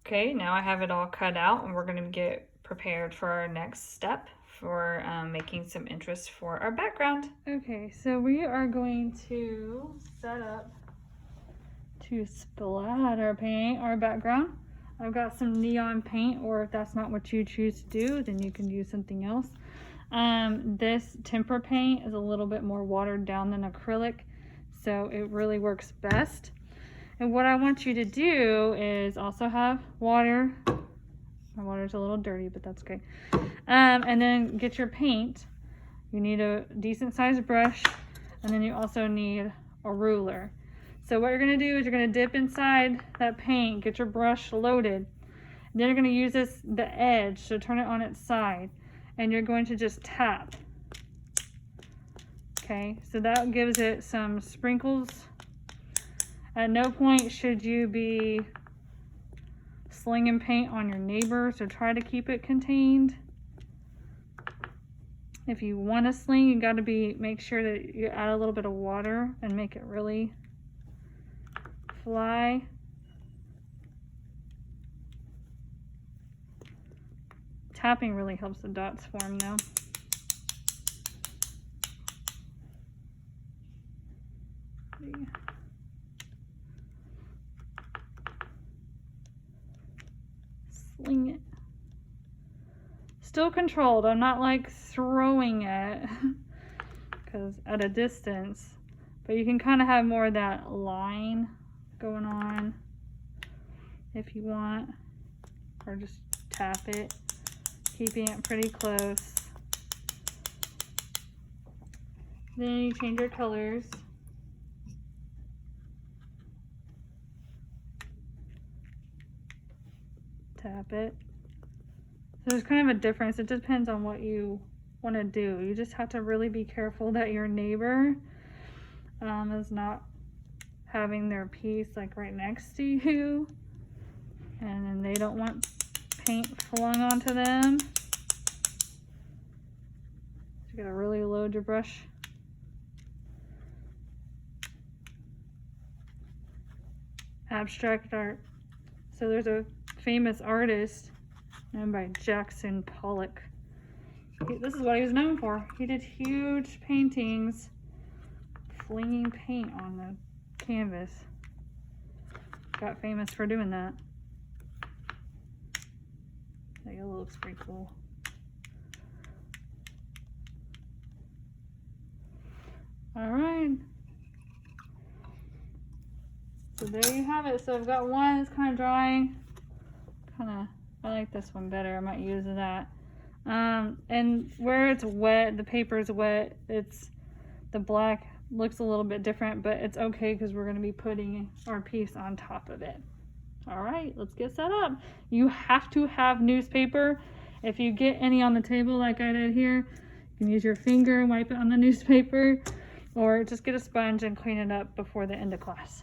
Okay, now I have it all cut out and we're going to get prepared for our next step for making some interest for our background. Okay, so we are going to set up to splatter paint our background. I've got some neon paint, or if that's not what you choose to do, then you can use something else. This tempera paint is a little bit more watered down than acrylic, so it really works best. And what I want you to do is also have water. My water's a little dirty, but that's okay. And then get your paint. You need a decent sized brush, and then you also need a ruler. So what you're gonna do is you're gonna dip inside that paint, get your brush loaded. Then you're gonna use the edge to turn it on its side, and you're going to just tap. Okay, so that gives it some sprinkles. At no point should you be slinging paint on your neighbor, so try to keep it contained. If you want to sling, you got to make sure that you add a little bit of water and make it really fly. Tapping really helps the dots form though. Sling it. Still controlled. I'm not like throwing it because at a distance, but you can kind of have more of that line going on if you want, or just tap it, keeping it pretty close. Then you change your colors. Tap it. So there's kind of a difference. It depends on what you want to do. You just have to really be careful that your neighbor is not having their piece like right next to you, and then they don't want paint flung onto them. So you gotta really load your brush. Abstract art. So there's a famous artist known by Jackson Pollock. This is what he was known for. He did huge paintings flinging paint on the canvas. Got famous for doing that. That yellow looks pretty cool. All right. So there you have it. So I've got one that's kind of drying. I like this one better. I might use that. And where it's wet, the paper is wet, the black looks a little bit different, but it's okay because we're going to be putting our piece on top of it. All right, let's get set up. You have to have newspaper. If you get any on the table like I did here, you can use your finger and wipe it on the newspaper, or just get a sponge and clean it up before the end of class.